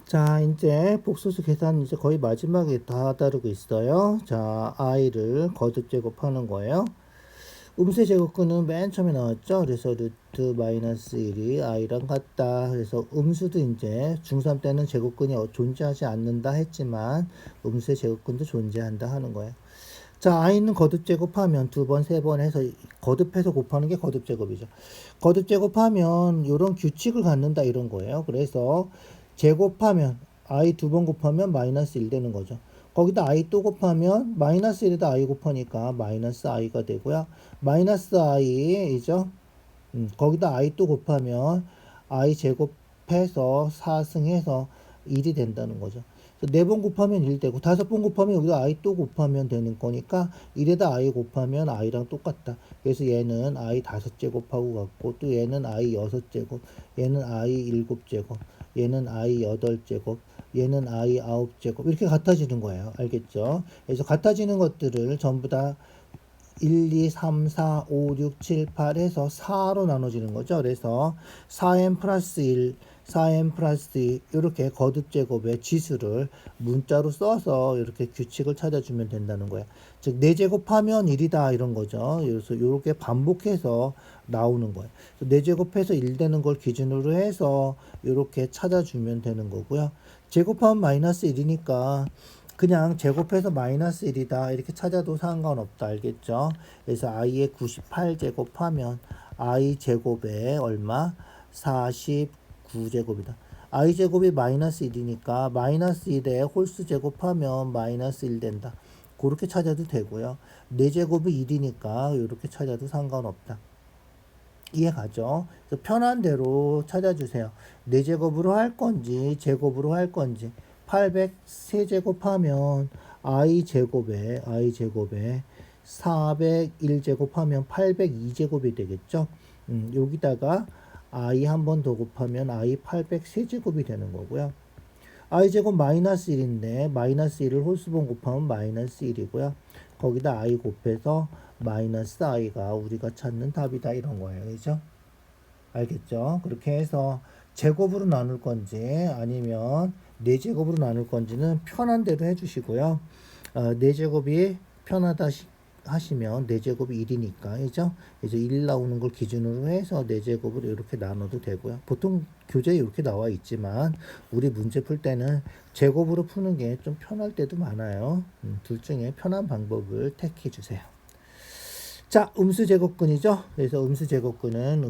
자, 이제 복소수 계산 이제 거의 마지막에 다 다루고 있어요. 자, i를 거듭 제곱하는 거예요. 음수의 제곱근은 맨 처음에 나왔죠. 그래서 루트 마이너스 1이 i랑 같다. 그래서 음수도 이제 중3 때는 제곱근이 존재하지 않는다 했지만 음수의 제곱근도 존재한다 하는 거예요. 자, i는 거듭 제곱하면 두 번, 세 번 해서 거듭해서 곱하는 게 거듭 제곱이죠. 거듭 제곱하면 이런 규칙을 갖는다 이런 거예요. 그래서 제곱하면 i 두 번 곱하면 마이너스 1 되는 거죠. 거기다 i 또 곱하면 마이너스 1에다 i 곱하니까 마이너스 i가 되고요. 마이너스 i이죠. 거기다 i 또 곱하면 i 제곱해서 4승해서 1이 된다는 거죠. 4번 곱하면 1 되고 5번 곱하면 여기다 i 또 곱하면 되는 거니까 1에다 i 곱하면 i랑 똑같다. 그래서 얘는 i 5제곱하고 같고 또 얘는 i 6제곱, 얘는 i 7제곱, 얘는 i 8제곱, 얘는 i 9제곱 이렇게 같아지는 거예요. 알겠죠? 그래서 같아지는 것들을 전부 다 1, 2, 3, 4, 5, 6, 7, 8 해서 4로 나눠지는 거죠. 그래서 4n 플러스 1, 4n 플러스 2 이렇게 거듭 제곱의 지수를 문자로 써서 이렇게 규칙을 찾아주면 된다는 거예요. 즉 4제곱하면 1이다 이런 거죠. 그래서 이렇게 반복해서 나오는 거예요. 4제곱해서 1 되는 걸 기준으로 해서 이렇게 찾아주면 되는 거고요. 제곱하면 마이너스 1이니까 그냥 제곱해서 마이너스 1이다 이렇게 찾아도 상관없다. 알겠죠? 그래서 i의 98제곱하면 i 제곱에 얼마? 49제곱이다. i 제곱이 마이너스 1이니까 마이너스 1에 홀수 제곱하면 마이너스 1 된다. 그렇게 찾아도 되고요. 4제곱이 1이니까 이렇게 찾아도 상관없다. 이해가죠? 그래서 편한 대로 찾아주세요. 4제곱으로 할 건지 제곱으로 할 건지 803제곱하면 i제곱에 401제곱하면 802제곱이 되겠죠? 여기다가 i 한 번 더 곱하면 i 803제곱이 되는 거고요. i제곱 마이너스 1인데 마이너스 1을 홀수번 곱하면 마이너스 1이고요. 거기다 i 곱해서 마이너스 i가 우리가 찾는 답이다 이런 거예요. 그죠? 알겠죠? 그렇게 해서 제곱으로 나눌 건지 아니면 4제곱으로 나눌 건지는 편한 대로 해주시고요. 4제곱이 편하다 하시면 4제곱이 1이니까 그죠? 그래서 1 나오는 걸 기준으로 해서 4제곱으로 이렇게 나눠도 되고요. 보통 교재에 이렇게 나와 있지만 우리 문제 풀 때는 제곱으로 푸는 게 좀 편할 때도 많아요. 둘 중에 편한 방법을 택해 주세요. 자, 음수 제곱근이죠. 그래서 음수의 제곱근은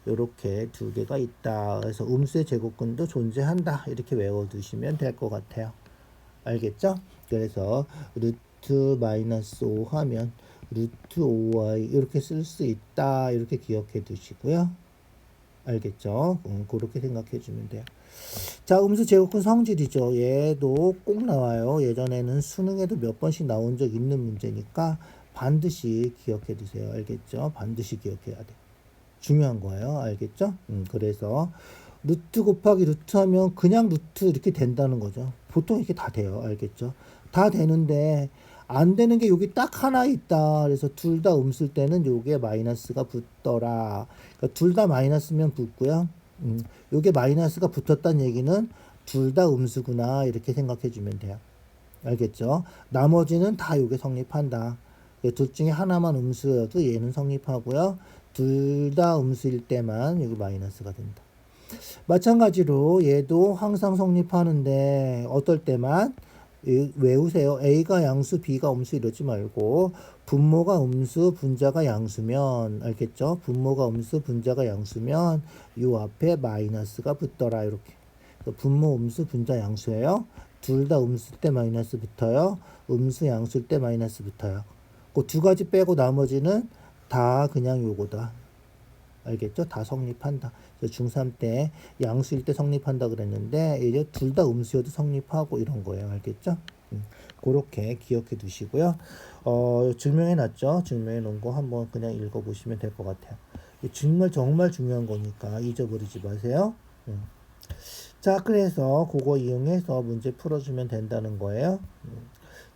이렇게 두 개가 있다. 그래서 음수의 제곱근도 존재한다. 이렇게 외워두시면 될 것 같아요. 알겠죠? 그래서 루트 마이너스 5 하면 루트 5y 이렇게 쓸 수 있다. 이렇게 기억해 두시고요. 알겠죠? 그렇게 생각해 주면 돼요. 자, 음수 제곱근 성질이죠. 얘도 꼭 나와요. 예전에는 수능에도 몇 번씩 나온 적 있는 문제니까 반드시 기억해 두세요. 알겠죠? 반드시 기억해야 돼. 중요한 거예요. 알겠죠? 그래서 루트 곱하기 루트 하면 그냥 루트 이렇게 된다는 거죠. 보통 이렇게 다 돼요. 알겠죠? 다 되는데 안 되는 게 여기 딱 하나 있다. 그래서 둘 다 음수일 때는 요게 마이너스가 붙더라. 그러니까 둘 다 마이너스면 붙고요. 요게 마이너스가 붙었다는 얘기는 둘 다 음수구나. 이렇게 생각해 주면 돼요. 알겠죠? 나머지는 다 요게 성립한다. 둘 중에 하나만 음수여도 얘는 성립하고요. 둘 다 음수일 때만 여기 마이너스가 된다. 마찬가지로 얘도 항상 성립하는데 어떨 때만 외우세요. A가 양수, B가 음수 이러지 말고 분모가 음수, 분자가 양수면 알겠죠? 분모가 음수, 분자가 양수면 요 앞에 마이너스가 붙더라 이렇게. 분모 음수, 분자 양수예요. 둘 다 음수일 때 마이너스 붙어요. 음수 양수일 때 마이너스 붙어요. 그 두 가지 빼고 나머지는 다 그냥 요거다. 알겠죠? 다 성립한다. 중3 때 양수일 때 성립한다 그랬는데 이제 둘 다 음수여도 성립하고 이런 거예요. 알겠죠? 그렇게 기억해 두시고요. 증명해 놨죠? 증명해 놓은 거 한번 그냥 읽어 보시면 될 것 같아요. 정말 중요한 거니까 잊어버리지 마세요. 자, 그래서 그거 이용해서 문제 풀어주면 된다는 거예요.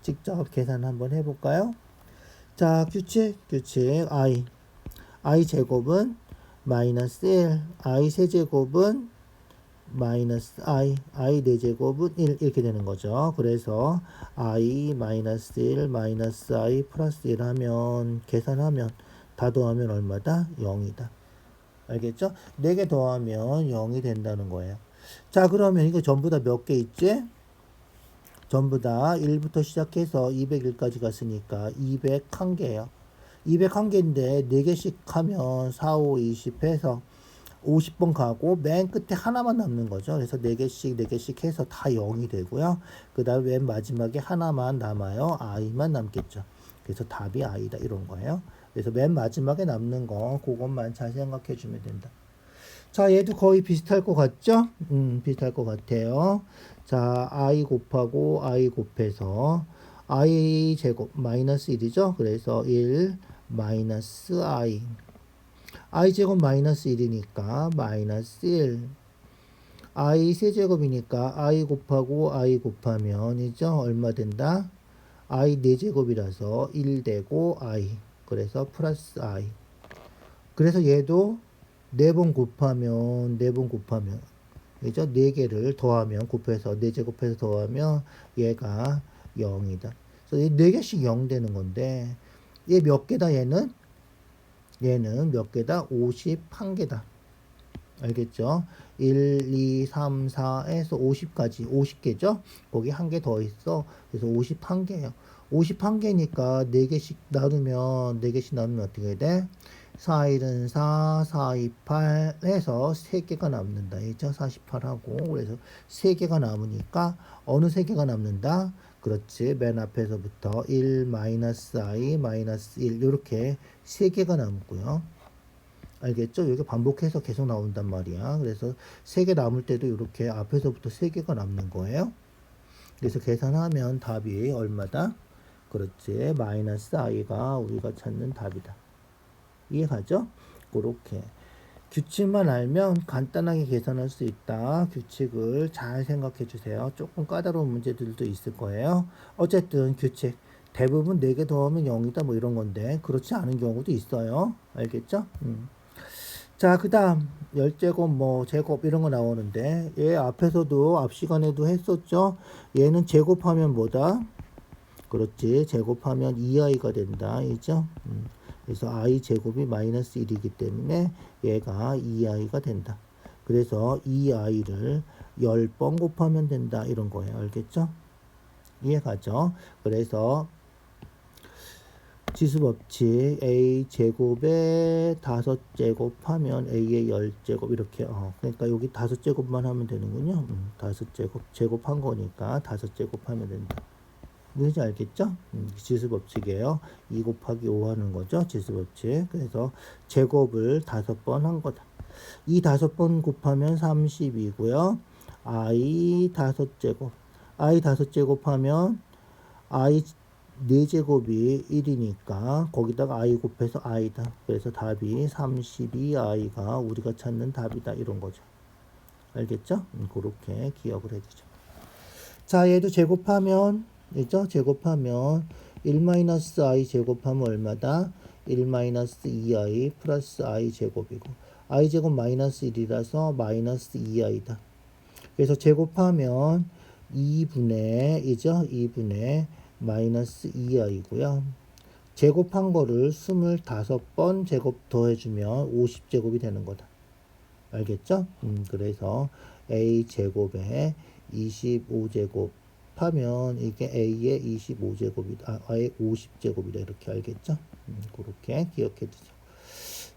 직접 계산 한번 해볼까요? 자, 규칙 i 제곱은 마이너스 1, i 세제곱은 마이너스 i 4제곱은 1 이렇게 되는 거죠. 그래서 i 마이너스 1 마이너스 i 플러스 1 하면 계산하면 다 더하면 얼마다? 0이다. 알겠죠? 4개 더하면 0이 된다는 거예요. 자, 그러면 이거 전부 다 몇 개 있지? 전부 다 1부터 시작해서 201까지 갔으니까 201개예요. 201개인데 4개씩 하면 4, 5, 20 해서 50번 가고 맨 끝에 하나만 남는 거죠. 그래서 4개씩 해서 다 0이 되고요. 그 다음에 맨 마지막에 하나만 남아요. i만 남겠죠. 그래서 답이 i다 이런 거예요. 그래서 맨 마지막에 남는 거 그것만 잘 생각해 주면 된다. 자, 얘도 거의 비슷할 것 같죠? 비슷할 것 같아요. 자, i 곱하고 i 곱해서 i 제곱 마이너스 1이죠. 그래서 1 마이너스 i 제곱 마이너스 1이니까 마이너스 1 i 세제곱이니까 i 곱하고 i 곱하면 이죠 얼마 된다? i 4제곱이라서 1 되고 i 그래서 플러스 i 그래서 얘도 4번 곱하면 그죠? 4개를 더하면 곱해서 4제곱해서 더하면 얘가 0이다. 그래서 4개씩 0 되는 건데 얘 몇 개다 얘는? 얘는 몇 개다? 51개다. 알겠죠? 1, 2, 3, 4에서 50까지 50개죠? 거기 한 개 더 있어. 그래서 51개예요. 51개니까 4개씩 나누면 어떻게 돼? 4, 1은 4, 4, 2, 8 해서 3개가 남는다. 그죠? 48하고 그래서 3개가 남으니까 어느 3개가 남는다? 그렇지. 맨 앞에서부터 1, 마이너스 i, 마이너스 1 이렇게 3개가 남고요. 알겠죠? 이렇게 반복해서 계속 나온단 말이야. 그래서 3개 남을 때도 이렇게 앞에서부터 3개가 남는 거예요. 그래서 계산하면 답이 얼마다? 그렇지. 마이너스 i가 우리가 찾는 답이다. 이해가죠? 그렇게. 규칙만 알면 간단하게 계산할 수 있다. 규칙을 잘 생각해 주세요. 조금 까다로운 문제들도 있을 거예요. 어쨌든 규칙. 대부분 4개 더하면 0이다 뭐 이런 건데 그렇지 않은 경우도 있어요. 알겠죠? 자, 그 다음 10제곱 뭐 제곱 이런 거 나오는데 얘 앞에서도 앞 시간에도 했었죠. 얘는 제곱하면 뭐다? 그렇지. 제곱하면 2i가 된다. 이죠? 그래서 i 제곱이 마이너스 1이기 때문에 얘가 2i가 된다. 그래서 2i를 10번 곱하면 된다. 이런 거예요. 알겠죠? 이해가죠? 그래서 지수법칙 a 제곱에 5제곱하면 a의 10제곱 이렇게 그러니까 여기 5제곱만 하면 되는군요. 5제곱 제곱한 거니까 5제곱하면 된다. 뭔지 알겠죠? 지수법칙이에요. 2 곱하기 5 하는 거죠. 지수법칙. 그래서 제곱을 5번 한 거다. 이 5번 곱하면 30이고요. i 5제곱. i 5제곱 하면 i 4제곱이 1이니까 거기다가 i 곱해서 i다. 그래서 답이 32i가 우리가 찾는 답이다. 이런 거죠. 알겠죠? 그렇게 기억을 해주죠. 자, 얘도 제곱하면 있죠? 제곱하면 1-i 제곱하면 얼마다? 1-2i 플러스 i 제곱이고 i 제곱 마이너스 1이라서 마이너스 2i다. 그래서 제곱하면 2분의 이죠? 2분의 마이너스 2i고요. 제곱한 거를 25번 제곱 더해주면 50제곱이 되는 거다. 알겠죠? 그래서 a 제곱에 25제곱 하면 이게 a의 25제곱이다. a의 50제곱이다. 이렇게 알겠죠? 그렇게 기억해 두죠.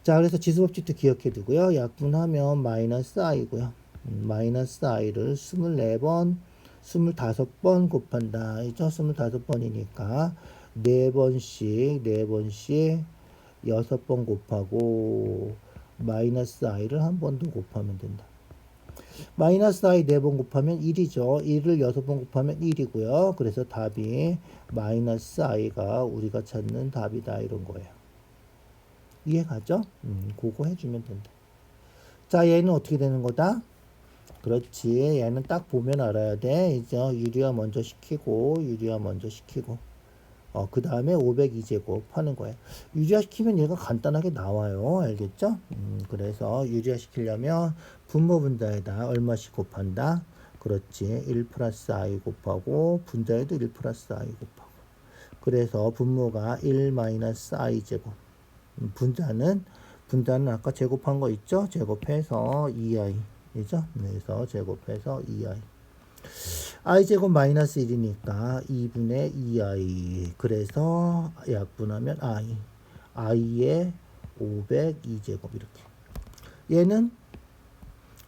자, 그래서 지수법칙도 기억해 두고요. 약분하면 마이너스 i고요. 마이너스 i를 24번 25번 곱한다. 이죠? 25번이니까 4번씩 6번 곱하고 마이너스 i를 한 번 더 곱하면 된다. 마이너스 i 4번 곱하면 1이죠. 1을 6번 곱하면 1이고요. 그래서 답이 마이너스 i가 우리가 찾는 답이다. 이런 거예요. 이해가죠? 그거 해주면 된다. 자, 얘는 어떻게 되는 거다? 그렇지. 얘는 딱 보면 알아야 돼. 이제 유리화 먼저 시키고 그 다음에 502제곱 하는 거예요. 유리화 시키면 얘가 간단하게 나와요. 알겠죠? 그래서 유리화 시키려면 분모 분자에다 얼마씩 곱한다? 그렇지. 1 플러스 i 곱하고 분자에도 1 플러스 i 곱하고. 그래서 분모가 1 마이너스 i 제곱. 분자는 아까 제곱한 거 있죠? 제곱해서 2i. 이죠? 그래서 제곱해서 2i. i 제곱 마이너스 1이니까 2분의 2i. 그래서 약분하면 i의 502제곱 이렇게. 얘는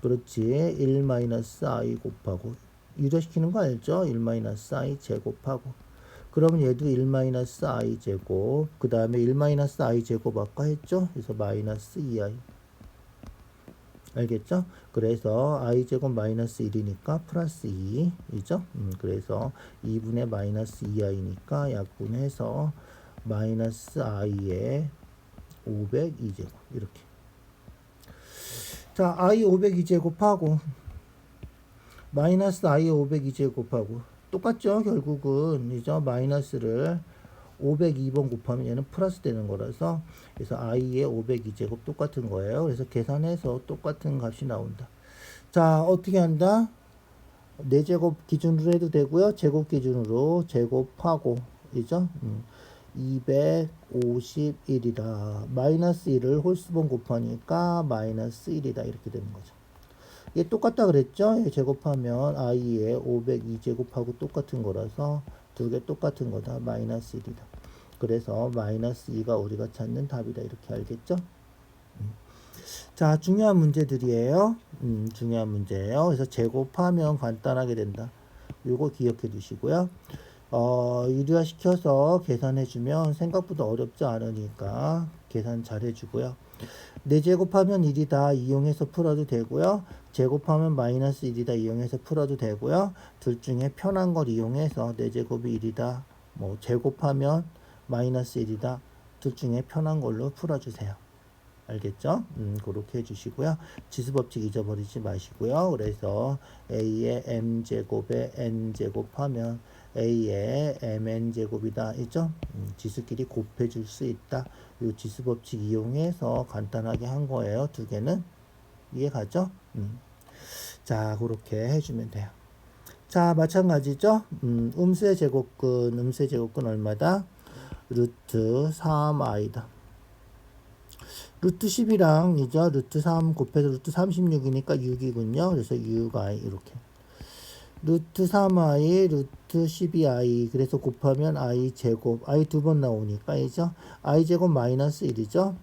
그렇지. 1 마이너스 i 곱하고 유도시키는 거 알죠? 1 마이너스 i 제곱하고. 그러면 얘도 1 마이너스 i 제곱. 그 다음에 1 마이너스 i 제곱 아까 했죠? 그래서 마이너스 2i. 알겠죠? 그래서 i 제곱 마이너스 1이니까 플러스 2이죠? 그래서 2분의 마이너스 2i니까 약분해서 마이너스 i의 502제곱 이렇게. 자, i 502제곱하고 마이너스 i의 502제곱하고 똑같죠? 결국은 이죠? 마이너스를 502번 곱하면 얘는 플러스 되는 거라서 그래서 i의 502제곱 똑같은 거예요. 그래서 계산해서 똑같은 값이 나온다. 자, 어떻게 한다? 4제곱 기준으로 해도 되고요. 제곱 기준으로 제곱하고 이죠? 251이다. 마이너스 1을 홀수번 곱하니까 마이너스 1이다. 이렇게 되는 거죠. 얘 똑같다 그랬죠? 얘 제곱하면 i의 502제곱하고 똑같은 거라서 두 개 똑같은 거다. 마이너스 1이다. 그래서 마이너스 2가 우리가 찾는 답이다. 이렇게 알겠죠? 자, 중요한 문제들이에요. 중요한 문제예요. 그래서 제곱하면 간단하게 된다. 요거 기억해 두시고요. 유리화 시켜서 계산해주면 생각보다 어렵지 않으니까 계산 잘 해주고요. 4제곱하면 1이다 이용해서 풀어도 되고요. 제곱하면 마이너스 1이다 이용해서 풀어도 되고요. 둘 중에 편한 걸 이용해서 4제곱이 1이다. 뭐 제곱하면 마이너스 1이다. 둘 중에 편한 걸로 풀어주세요. 알겠죠? 그렇게 해주시고요. 지수법칙 잊어버리지 마시고요. 그래서 a의 m제곱에 n제곱하면 a의 mn제곱이다. 있죠? 지수끼리 곱해줄 수 있다. 이 지수법칙 이용해서 간단하게 한 거예요. 두 개는. 이해가죠? 자, 그렇게 해주면 돼요. 자, 마찬가지죠? 음수의 제곱근 얼마다? 루트 3i다. 루트 10이랑 이죠? 루트 3 곱해서 루트 36이니까 6이군요. 그래서 6i 이렇게. 루트 3i, 루트 12i. 그래서 곱하면 i 제곱. i 두 번 나오니까 이죠? i 제곱 마이너스 1이죠?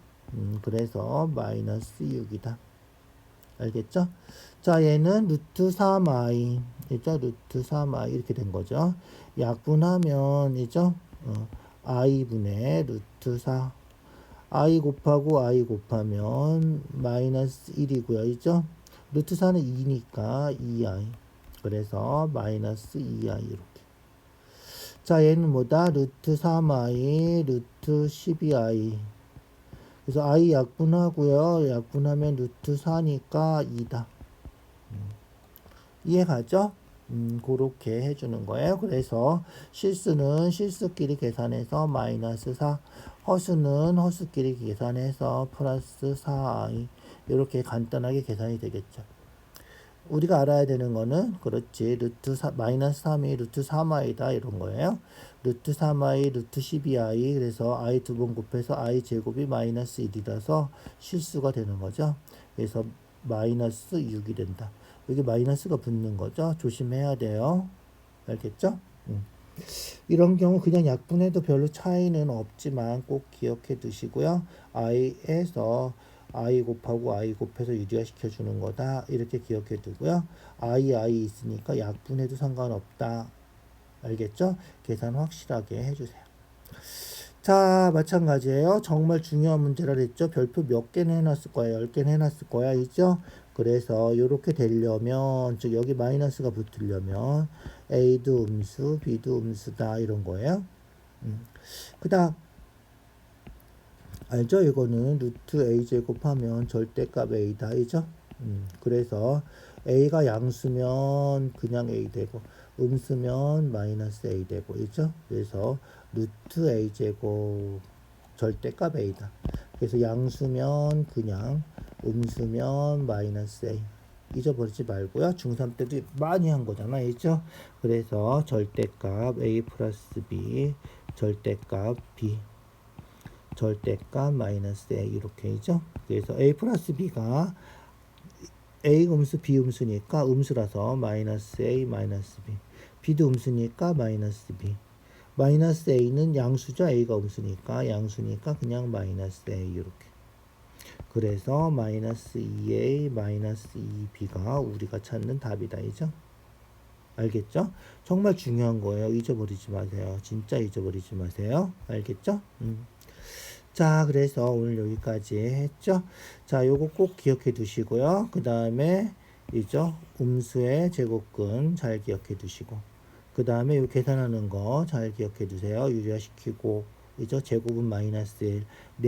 그래서 마이너스 6이다. 알겠죠? 자, 얘는 루트 3i. 이죠? 루트 3i. 이렇게 된 거죠. 약분하면 이죠? i분의 루트 4. i 곱하고 i 곱하면 마이너스 1이고요. 있죠? 루트 4는 2니까 2i. 그래서 마이너스 2i 이렇게. 자, 얘는 뭐다? 루트 3i, 루트 12i. 그래서 i 약분하고요. 약분하면 루트 4니까 2다. 이해가죠? 그렇게 해주는 거예요. 그래서 실수는 실수끼리 계산해서 마이너스 4, 허수는 허수끼리 계산해서 플러스 4i. 이렇게 간단하게 계산이 되겠죠. 우리가 알아야 되는 거는 그렇지. 루트 4, 마이너스 3이 루트 3i다 이런 거예요. 루트 3i, 루트 12i. 그래서 i 두 번 곱해서 i 제곱이 마이너스 1이라서 실수가 되는 거죠. 그래서 마이너스 6이 된다. 여기 마이너스가 붙는 거죠. 조심해야 돼요. 알겠죠? 이런 경우 그냥 약분해도 별로 차이는 없지만 꼭 기억해 두시고요. i에서 i 곱하고 i 곱해서 유리화 시켜주는 거다. 이렇게 기억해 두고요. i 있으니까 약분해도 상관없다. 알겠죠? 계산 확실하게 해주세요. 자, 마찬가지예요. 정말 중요한 문제라 그랬죠. 별표 몇 개는 해놨을 거야. 10개는 해놨을 거야. 있죠? 그래서 이렇게 되려면, 즉 여기 마이너스가 붙으려면 a도 음수, b도 음수다 이런 거예요. 그 다음 알죠? 이거는 루트 a 제곱하면 절대값 a다. 이죠? 그래서 a가 양수면 그냥 a 되고 음수면 마이너스 a 되고 있죠? 그래서 루트 a 제곱 절대값 a다. 그래서 양수면 그냥 음수면 마이너스 a. 잊어버리지 말고요. 중3 때도 많이 한 거잖아. 있죠? 그래서 절대값 a 플러스 b, 절대값 b, 절대값 마이너스 a 이렇게 있죠? 그래서 a 플러스 b가 a 음수 b 음수니까 음수라서 마이너스 a 마이너스 b, b도 음수니까 마이너스 b, 마이너스 a는 양수죠. a가 음수니까 양수니까 그냥 마이너스 a 이렇게. 그래서 마이너스 2a 마이너스 2b가 우리가 찾는 답이다. 이죠? 알겠죠? 정말 중요한 거예요. 잊어버리지 마세요. 진짜 잊어버리지 마세요. 알겠죠? 자, 그래서 오늘 여기까지 했죠? 자, 요거 꼭 기억해 두시고요. 그 다음에 이죠? 음수의 제곱근 잘 기억해 두시고, 그 다음에 요 계산하는 거 잘 기억해 두세요. 유리화시키고, 이죠? 제곱은 마이너스 1,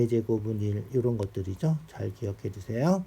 4제곱은 1, 이런 것들이죠? 잘 기억해 두세요.